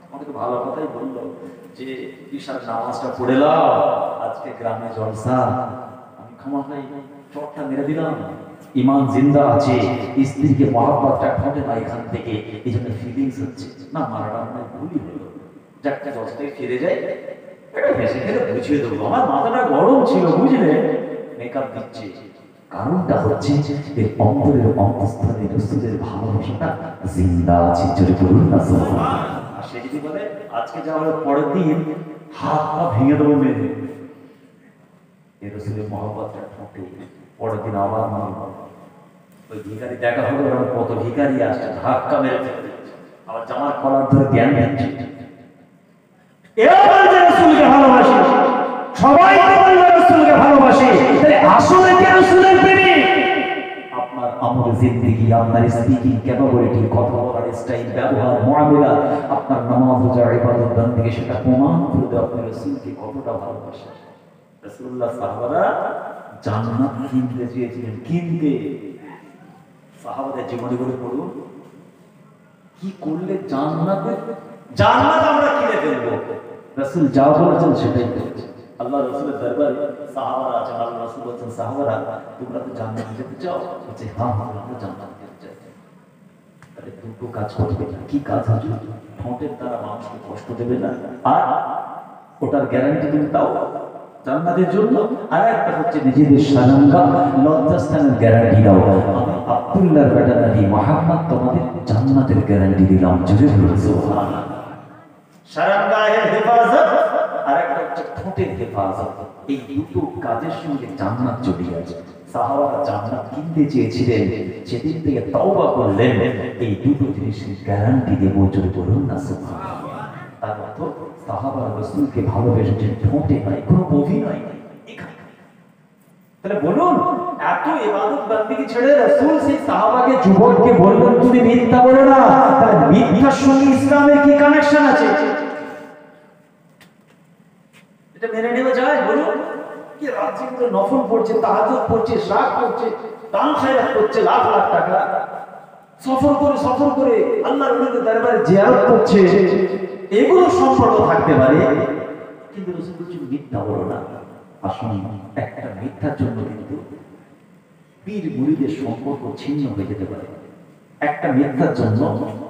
আমাকে তো ভালো কথাই বললো যে ঈশার নামাজটা পড়ে লাও, আজকে গ্রামে জলসা, আমি ক্ষমা চাই, চটটা মেরে দিলাম, ইমান জিন্দা আছে, স্ত্রীকে মহাব্বতটা ঘটে না এখান থেকে, এই জন্য ফিলিংস হচ্ছে না, মারাটা মনে ভুলই হলো, যাকটা জলসা থেকে ফিরে যায়, এটা হেসে খেলে বুঝিয়ে দেবো, আমার মাথাটা গরম ছিল বুঝলে, মেকআপ দিচ্ছে, কারণটা হচ্ছে এর অন্তরের অন্তঃস্থলে রাসূলের ভালোবাসাটা জিন্দা আছে, জোরে বলুন না সুবহানাল্লাহ। আর সে যদি বলে আজকে যাওয়ার পরের দিন হাত পা ভেঙে দেবো মেরে, এই রাসূলের মহব্বতটা ঠকে পরের দিন আবার মারব, ওই ভিখারি দেখা হবে, ওরা কত ভিখারি আসছে ধাক্কা মেরে ফেলে দিচ্ছে, আবার জামার কলার ধরে জ্ঞান দিচ্ছে, এবার যে রাসূলকে ভালোবাসে, সবাই তো বলবে রাসূলকে ভালোবাসে, তাহলে আসলে কি রাসূলের প্রেমিক? আপনার আমল জিন্দেগি, আপনার স্পিকিং ক্যাপাবিলিটি, কথা বলার স্টাইল, ব্যবহার, মুআমালা, আপনার নামাজ রোজা ইবাদত বন্দেগী, সেটা প্রমাণ করবে আপনি রাসূলকে কতটা ভালোবাসেন। রাসূলুল্লাহ সাহাবারা জান্নাত কিনতে চেয়েছিলেন, কিনতে, সাহাবাদের জীবনী করে পড়ুন কি করলে জান্নাত আমরা কিনে ফেলবো, রাসূল যা বলেছেন সেটাই করেছেন। আল্লাহ রাসূলের দরবারে সাহাবারা আছেন, আল্লাহ রাসূল বলেছেন সাহাবারা তোমরা তো জান্নাতে যেতে চাও, বলছে হ্যাঁ আমরা জান্নাতে যেতে চাই, তাহলে দুটো কাজ করবে, কি কাজ আছে? ঠোঁটের দ্বারা মানুষকে কষ্ট দেবে না, আর ওটার গ্যারান্টি তুমি দাও জান্নাতের জন্য, আর একটা হচ্ছে নিজেদের শারঙ্গা লজ্জাস্থানের গ্যারান্টি দাও, আমি আব্দুল্লাহর বেটা নবী মুহাম্মদ তোমাদের জান্নাতের গ্যারান্টি দিলাম, জোরে বলুন সুবহানাল্লাহ। শারঙ্গাহের হেফাজত আর একটা হচ্ছে ঠোঁটের হেফাজত, এই দুটো কাজের সঙ্গে জান্নাত জড়িয়ে আছে। সাহাবারা জান্নাত কিনতে চেয়েছিলেন, সেদিন থেকে তওবা করলেন, এই দুটো জিনিসের গ্যারান্টি দেব, জোরে বলুন না সুবহানাল্লাহ। তার অর্থ সাহাবারা রাসূলকে ভালোবেসেছেন ঠোঁটে নয়, কোনো অভিনয় নেই এখানে। তাহলে বলুন এত ইবাদত বন্দেগী ছেড়ে রাসূল সেই সাহাবাকে যুবককে বললেন তুমি মিথ্যা বলো না, তাহলে মিথ্যার সঙ্গে ইসলামের কি কানেকশন আছে? এটা মেনে নেওয়া যায়? বলুন কি রাত দিন নফল পড়ছে, তাহাজ্জুদ পড়ছে, ইশরাক পড়ছে, দান খায়রাত করছে, লাখ লাখ টাকা সফর করে আল্লাহর ওলিদের দরবারে জিয়ারত করছে, এগুলো সম্পর্ক থাকতে পারে, কিন্তু রাসূল বলছেন মিথ্যা বলো না। আসুন একটা মিথ্যার জন্য কিন্তু পীর মুরিদের সম্পর্ক ছিন্ন হয়ে যেতে পারে, একটা মিথ্যার জন্য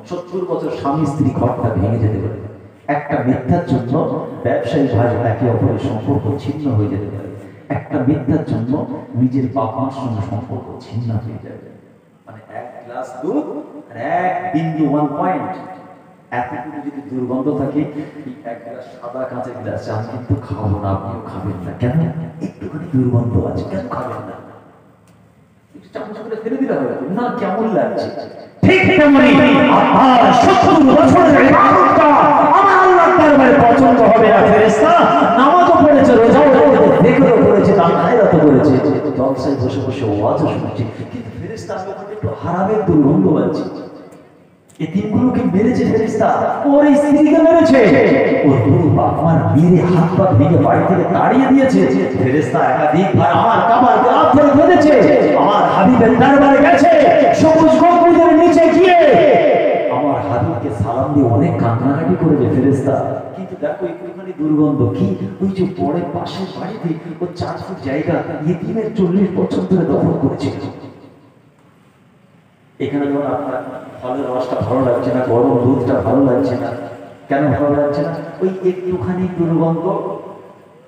70 বছর স্বামী স্ত্রী ঘরটা ভেঙে যেতে পারে, একটা মিথ্যার জন্য ব্যবসায়ী ভাই একে অপরের সম্পর্ক ছিন্ন হয়ে যেতে পারে, একটা মিথ্যার জন্য নিজের বাপ মার সঙ্গে সম্পর্ক ছিন্ন হয়ে যাবে। মানে এক গ্লাস দুধ আর এক বিন্দু 1 পয়েন্ট এতটুকু যদি দুর্গন্ধ থাকে, এক গ্লাস সাদা কাঁচের গ্লাস আমি কিন্তু খাবো না, আপনিও খাবেন না, কেন? একটুখানি দুর্গন্ধ আছে, কেন খাবেন না? চামচ করে ফেলে দিলে হবে না, কেমন লাগছে? ঠিক তেমনি আমার 70 বছরের ইবাদতটা আমার আল্লাহর দরবারে পছন্দ হবে না। ফেরেশতা নামাজও পড়েছে, রোজাও রেখেছে, জিকিরও করেছে, দান খায়রাতও করেছে, জলসায় বসে বসে ওয়াজও শুনছে, কিন্তু ফেরেশতা আসলে একটু হারামের দুর্গন্ধ পাচ্ছে। এতিমগুলোকে মেরেছে ফেরেশতা, ওর স্ত্রীকে মেরেছে, ওর পুরো বাপ মার মেরে হাত পা ভেঙে বাড়ি থেকে তাড়িয়ে দিয়েছে। ফেরেশতা একাধিকবার আমার কাবারকে হাত ধরে বেঁধেছে, আমার হাবিবের দরবারে গেছে, সবুজ গম্বুজের নিচে গিয়ে আমার হাবিবকে সালাম দিয়ে অনেক কান্নাকাটি করেছে ফেরেশতা। কিন্তু দেখো একটুখানি দুর্গন্ধ কি, ওই যে পরে পাশের বাড়িতে ও 4 ফুট জায়গা ইতিমের 40 বছর ধরে দখল করেছিল। এখানে যখন আপনার ফলের রসটা ভালো লাগছে না, গরম দুধটা ভালো লাগছে না, কেন ভালো লাগছে না? ওই একটুখানি দুর্গন্ধ।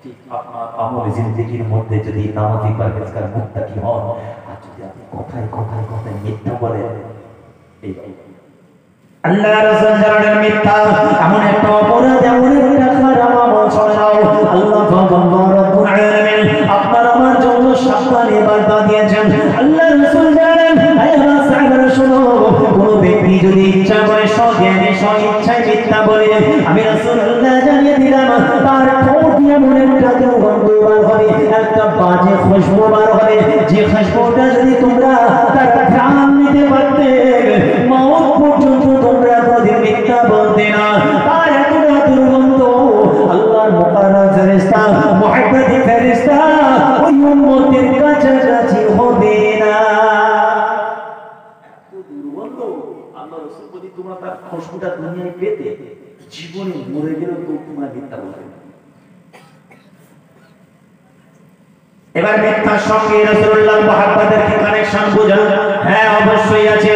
ঠিক আপনার আমল জিন্দেগির মধ্যে যদি নামাজি পারহেজগার মুত্তাকি হন, আর যদি আপনি কথায় মিথ্যা বলেন, এই আল্লাহ রাসূল জানালেন মিথ্যা এমন একটা অপরাধ, এমন একটা খারাপ আমল। শুনে নাও, আল্লাহ রব্বুল আলামিন আপনার আমার জন্য সাবধানে বার্তা দিয়েছেন। আল্লাহ রাসূল জানালেন, হে সাহাবারা শুনো, কোন ব্যক্তি যদি ইচ্ছা করে সজ্ঞানে স্বইচ্ছায় মিথ্যা বলে, আমি রাসূলুল্লাহ জানিয়ে দিলাম তার ঠোঁট দিয়ে এমন একটা দুর্গন্ধ বার হবে, একটা বাজে খুশবু বার হবে, যে খুশবুটা যদি তোমরা তার ঘ্রাণ নিতে পারতে, হয়ে গেলেও তো তোমরা মিথ্যা বলবে। এবার মিথ্যার সঙ্গে রাসূলুল্লাহ মুহাব্বতের কি কানেকশন বুঝান? হ্যাঁ অবশ্যই আছে।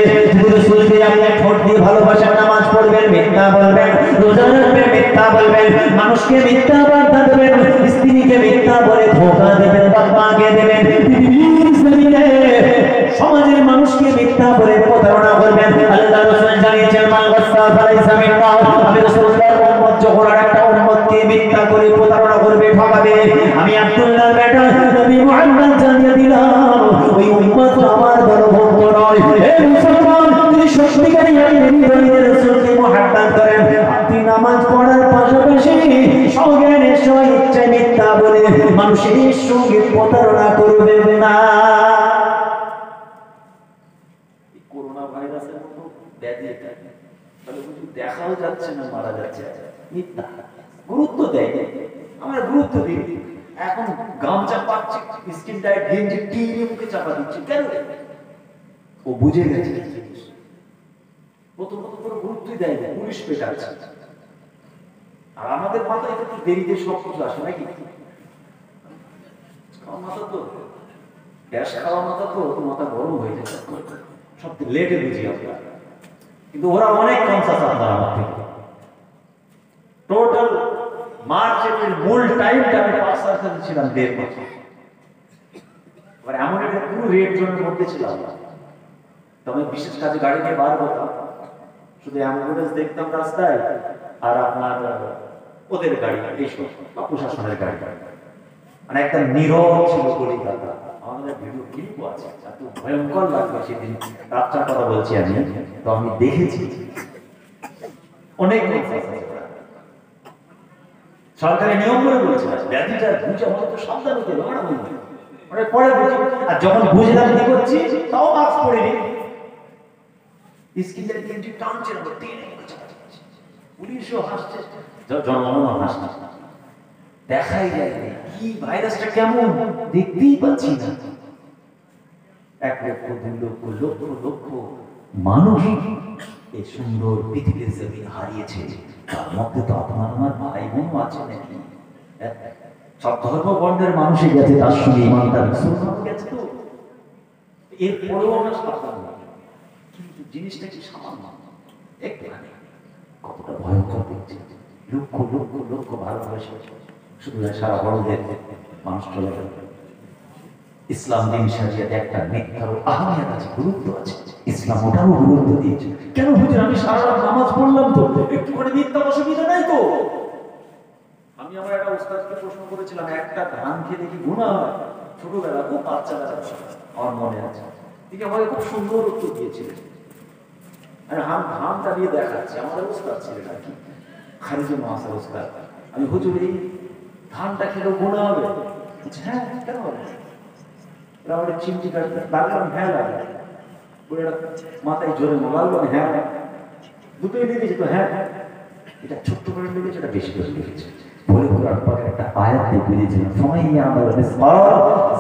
রাসূলকে আপনি ঠোঁট দিয়ে ভালোবাসার নামাজ পড়বেন, মিথ্যা বলবেন, রোজা রাখবেন, মিথ্যা বলবেন, মানুষকে মিথ্যা বার্তা দেবেন, স্ত্রীকে মিথ্যা বলে ধোঁকা দেবেন, বাবাকে দেবেন, পৃথিবীর জমিনে সমাজের মানুষকে মিথ্যা বলে প্রতারণা করবেন। আল্লাহ রাসূল জানিয়েছেন মান গাসসা ফালাইসা মিন্না। আমি রাসূলুল্লাহর উম্মত যখন আরেকটা উম্মতকে মিথ্যা করে প্রতারণা করবে, ঠকাবে, আমি আব্দুল্লাহর বেটা নবী মুহাম্মদ জানিয়ে দিলাম ওই উম্মত আমার দলভুক্ত নয়। হে মুসলমান, যদি সত্যিকারী আপনি রাসূলকে মুহাব্বত করেন, আপনি নামাজ পড়ার পাশাপাশি সজ্ঞানের স্বেচ্ছায় মিথ্যা বলে মানুষের সঙ্গে প্রতারণা করবেন না। করোনা ভাইরাসের মতো ব্যাধি এটা, তাহলে কিছু দেখাও যাচ্ছে না, মারা যাচ্ছে, মিথ্যা গুরুত্ব দেয়। আমরা গুরুত্ব দিই, এখন গামছা পাচ্ছি, স্কিন টাইট গেঞ্জি টিভি মুখে চাপা দিচ্ছি কেন? ও বুঝে গেছে প্রথমত কোনো গুরুত্বই দেয় না, পুলিশ পেটাচ্ছে। আর আমাদের মাথায় একটু দেরিতে সব কিছু আসে নাকি? মাথা তো গ্যাস খাওয়া মাথা তো মাথা গরম হয়ে যায়, সব লেটে বুঝি আমরা। কিন্তু ওরা অনেক কনসাস আপনার আমার থেকে। টোটাল মার্চ এপ্রিল মূল টাইমটা আমি পাঁচ সাথে ছিলাম 1.5 মাস। এবার এমন একটা পুরো রেড জোনের মধ্যে ছিলাম, তবে বিশেষ কাজে গাড়ি নিয়ে বার হতাম, শুধু অ্যাম্বুলেন্স দেখতাম রাস্তায় আর আপনার ওদের গাড়ি, এইসব প্রশাসনের গাড়ি। মানে একটা নীরব ছিল কলিকাতা। আমাদের ভিডিও ক্লিপও আছে, এত ভয়ঙ্কর লাগবে সেদিন, রাতটার কথা বলছি আমি, তো আমি দেখেছি অনেক সরকারি নিয়ম করে বলেছে ব্যাধিটা বুঝে আমাদের তো সাবধান হতে হবে, মানে পরে বুঝি। আর যখন বুঝলাম কি করছি, তাও মাস্ক পরিনি, স্কিনের গেঞ্জি টানছে না, পুলিশও হাসছে, জনগণও হাসছে, দেখাই যায় কি ভাইরাসটা কেমন দেখতেই পাচ্ছি না। 1 লক্ষ 2 লক্ষ লক্ষ লক্ষ মানুষ এই সুন্দর পৃথিবীর জমিন হারিয়েছে, তার মধ্যে তো আপনার আমার ভাই বোন আছে নাকি? সব ধর্ম বর্ণের মানুষই গেছে, তার সঙ্গে ইমানদার মুসলমান গেছে। তো এরপরেও আমরা সাবধান, কিন্তু জিনিসটা কি সামান্য একটুখানি, কতটা ভয়ঙ্কর দেখছে। লক্ষ লক্ষ লক্ষ ভারতবর্ষে শুধু সারা বড়দের মানুষ চলে গেল। ইসলাম দিন শরিয়াতে একটা মিথ্যার আহমিয়ত আছে, গুরুত্ব আছে, ইসলাম ওটাও গুরুত্ব দিয়েছে। কেন হুজুর আমি সারা রাত নামাজ পড়লাম, তো একটু করে মিথ্যা অসুবিধা নাই তো? আমি আমার একটা উস্তাদকে প্রশ্ন করেছিলাম, একটা ধান খেলে কি গুনাহ হয়? ছোটবেলা খুব বাচ্চাবেলা আমার মনে আছে, ঠিক আমাকে খুব সুন্দর উত্তর দিয়েছিলেন। আর ধানটা দিয়ে দেখাচ্ছে, আমাদের উস্তাদ ছিলেন আর কি, খারিজে মহাসার উস্তাদ। আমি হুজুর এই ধানটা খেলেও গুনাহ হবে? হ্যাঁ কেন হবে? আমাদের চিমটি কাটতে লাগলাম, হ্যাঁ লাগলো, মাথায় জোরে লাগলো, হ্যাঁ দুটোই লেগেছে তো, হ্যাঁ এটা ছোট্ট করে লেগেছে, এটা বেশি করে লেগেছে বলে কোরআন পাকের একটা আয়াত দিয়ে বুঝিয়েছিলেন, ফামান ইয়ামাল মিসকাল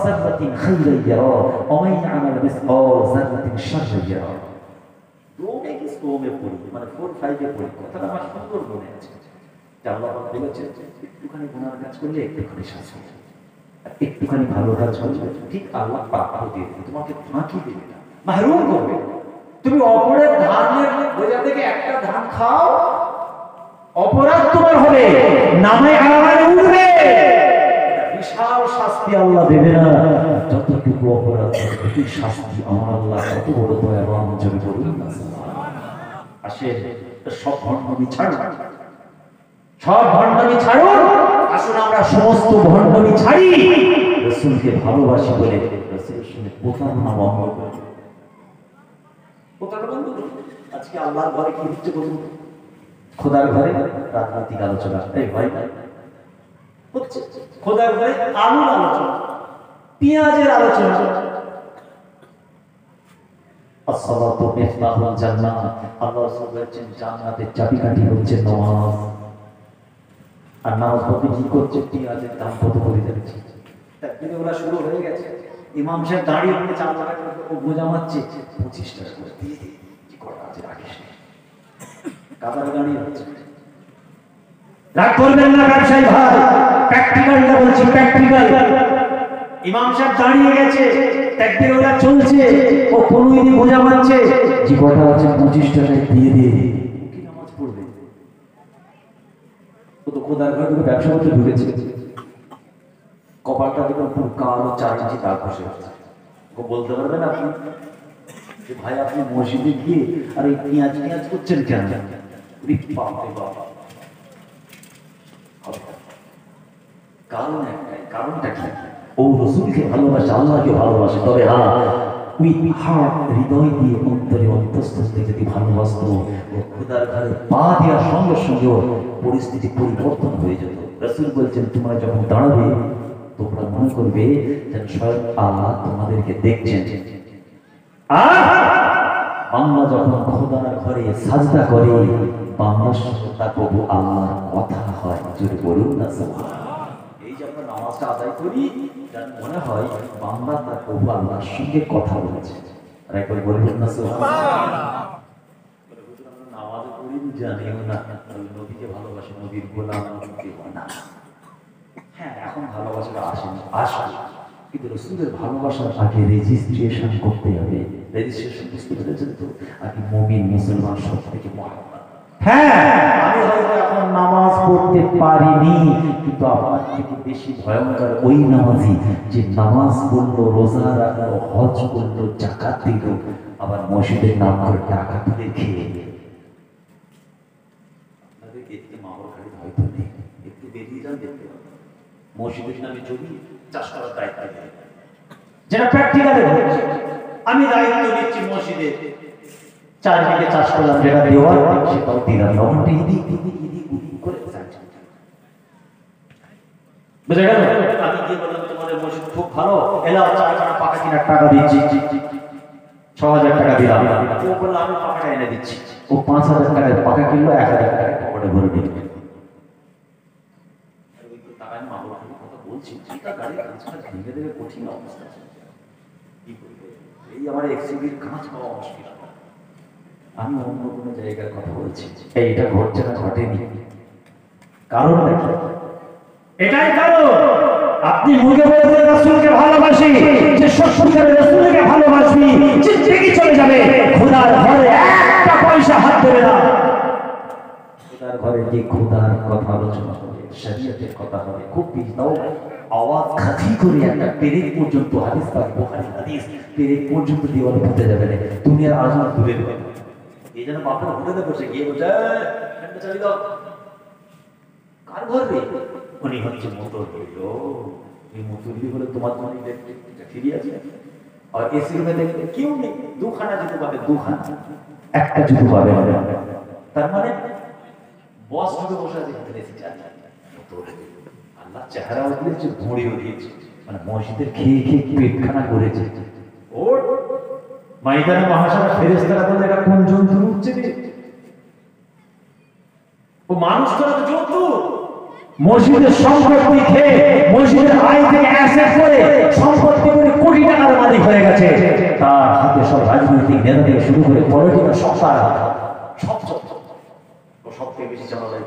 যাররাতিন খাইরান ইয়ারা ওয়া মান ইয়ামাল মিসকাল যাররাতিন শাররান ইয়ারা। দোনে কি সোমে পড়ি, মানে 4-5 এ পড়ি, কথাটা আমার সুন্দর মনে আছে। যে আল্লাহ পাক বলেছেন একটুখানি গুনার কাজ করলে একটুখানি শাস্তি, একটুখানি ভালো কাজ করলে ঠিক আল্লাহ প্রাপ্য দিয়ে দেবে, তোমাকে ফাঁকি দেবে না, মাহরুম করবে। তুমি অপরের ধানের বোঝা থেকে একটা ধান খাও, অপরাধ তোমার হবে, নামে আলাদা উঠবে, বিশাল শাস্তি আল্লাহ দেবে না। যতটুকু অপরাধ ততটুকু শাস্তি আমার আল্লাহ কত বড় দয়াবান, জোরে বলুন না। আসে সব ভণ্ডামি ছাড়ুন, সব ভণ্ডামি ছাড়ুন, আসুন আমরা সমস্ত ভণ্ডামি ছাড়ি, রাসূলকে ভালোবাসি বলে রাসূলের সঙ্গে প্রতারণা বন্ধ করি। প্রতারণা বন্ধ করুন। আজকে আল্লাহর ঘরে কি হচ্ছে বলুন? খোদার ঘরে রাজনৈতিক আলোচনা, এই ভাই হচ্ছে খোদার ঘরে আলুর আলোচনা, পেঁয়াজের আলোচনা। আসসালাতু মিফতাহুল জান্নাহ, আল্লাহ রাসূল বলেছেন জান্নাতের চাবিকাঠি হচ্ছে নামাজ। আর নামাজ পড়তে কি করছে? পেঁয়াজের দাম কত করে যাচ্ছে, তাকবীরগুলো শুরু হয়ে গেছে, ইমাম সাহেব দাঁড়িয়ে পড়ে চাল টাকা ও বোঝা মারছে 25 টাকা করে দিয়ে দে, কি করা আছে রাখিস, কাতারে দাঁড়িয়ে হচ্ছে। রাগ করবেন না ব্যবসায়ী ভাই, প্র্যাকটিক্যালটা বলছি, প্র্যাকটিক্যাল। ইমাম সাহেব দাঁড়িয়ে গেছে, তাকবীর ওরা চলছে, ও কোনই বোঝা পাচ্ছে যে কটা আছে 25 টাকায় দিয়ে দিয়ে কি নামাজ পড়বে? ও তো খোদার ঘরে ঢুকে ব্যবসা করতে ঢুকেছে, কপালটা দেখুন পুরো কালো 4 ইঞ্চি দাগ বসে আছে। ও বলতে পারবেন আপনি যে ভাই আপনি মসজিদে গিয়ে আর এই পেঁয়াজ পেঁয়াজ করছেন কেন? বাপরে বাপ, কারণ একটাই, কারণটা কি? ও রসুলকে ভালোবাসে, আল্লাহকে ভালোবাসে, তবে হ্যাঁ উইথ হার্ট, হৃদয় দিয়ে অন্তরে অন্তঃস্থল থেকে যদি ভালোবাসতো, ও খোদার ঘরে পা দেওয়ার সঙ্গে সঙ্গে ওর পরিস্থিতি পরিবর্তন হয়ে যেত। রসুল বলছেন তোমরা যখন দাঁড়াবে তোমরা মনে করবে যেন স্বয়ং আল্লাহ তোমাদেরকে দেখছেন। বাংলা যখন খোদার ঘরে সাজদা করে, বাংলার সঙ্গে তার প্রভু আল্লাহর কথা হয়। যদি বলুন না এই যে আমরা নামাজটা আদায় করি, যার মনে হয় বাংলা তার প্রভু আল্লাহর সঙ্গে কথা বলেছে। আর একবার বলবেন না নামাজ পড়ি জানিও না, নবীকে ভালোবাসে, নবীর গোলাম না। হ্যাঁ এখন ভালোবাসাটা আসেনি, আসবে, কিন্তু রসুলের ভালোবাসার আগে রেজিস্ট্রেশন করতে হবে। রেজিস্ট্রেশন বুঝতে পেরেছেন তো? আগে মুমিন মুসলমান সব থেকে মহাব্বত। হ্যাঁ, আমি হয়তো এখন নামাজ পড়তে পারিনি, কিন্তু আমার থেকে বেশি ভয়ঙ্কর ওই নামাজি যে নামাজ পড়লো, রোজা রাখলো, হজ করলো, জাকাত দিল, আবার মসজিদের নাম করে টাকা তুলে খেয়ে। আপনাদের এদিকে মামুর খালি হয়তো নেই, একটু বেরিয়ে যান দেখতে পাবেন মসজিদের নামে জমি চাষ করার দায়িত্ব দেয়। যেটা প্র্যাকটিক্যালে হচ্ছে, আমি দায়িত্ব নিচ্ছি মসজিদে, চারদিকে চাষ করলাম, যেটা দেওয়ার সেটাও দিলাম, লবণটা ইদি করে বুঝে গেল? আমি গিয়ে বললাম তোমাদের মসজিদ খুব ভালো, এলাও চারা পাকা কিনার টাকা দিচ্ছি, 6000 টাকা দিলাম। ও বললো আমি পাকাটা এনে দিচ্ছি। ও 5000 টাকায় পাকা কিনলো, 1000 টাকায় পকেটে ভরে দিল। টাকা নিয়ে মামুর কথা বলছি, চিন্তা গাড়ির কাঁচটা ভেঙে দেবে, কঠিন অবস্থা। কি করবে? এই আমার এক্সিবির কাঁচ পাওয়া মুশকিল। আমি অন্য কোনো জায়গার কথা বলছি, এইটা ঘটছে না, ঘটেনি। কারণ এটাই কারণ আপনি মুখে বলতে রাসূলকে ভালোবাসি, যে সত্যিকারে রাসূলকে ভালোবাসবি, জিন্দেগি চলে যাবে, খোদার ঘরে একটা পয়সা হাত দেবে না। খোদার ঘরে যে খোদার কথা আলোচনা হবে, শরীয়তের কথা হবে, খুব বিজনাও আওয়াজ খাঁচি করে একটা পেরেক পর্যন্ত হাদিস পাক, বুখারী হাদিস পেরেক পর্যন্ত দেওয়ালে পুঁতে যাবে না, দুনিয়ার আলোচনা দূরে দেবে। এই জন্য বাপরা হোটেলে বসে গিয়ে বলছে ঠান্ডা চালিয়ে দাও। কার ঘর রে? উনি হচ্ছে মতলবি। ও এই মতলবি হলে তোমার জন্য ইলেকট্রিকটা ফ্রি আছে। আর এসি রুমে দেখবে কেউ নেই, দুখানা জুতো পাবে, দুখানা, একটা জুতো পাবে না। তার মানে বস ঢুকে বসে আছে, এসি চালিয়ে। আল্লাহ চেহারাও দিয়েছে, ভুঁড়িও দিয়েছে, মানে মসজিদের খেয়ে খেয়ে পেটখানা করেছে। ওর ময়দানে মহাশারা ফেরেশতারা বলে এটা কোন জন্তু উঠছে রে? ও মানুষ তো না, জন্তু। মসজিদের সম্পত্তি খেয়ে, মসজিদের আয় থেকে অ্যাসেট করে সম্পত্তি করে কোটি টাকার মালিক হয়ে গেছে। তার হাতে সব রাজনৈতিক নেতা থেকে শুরু করে পলিটিক্যাল সব তার হাতে। সব থেকে বেশি চালা যায়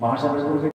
মহাসাগর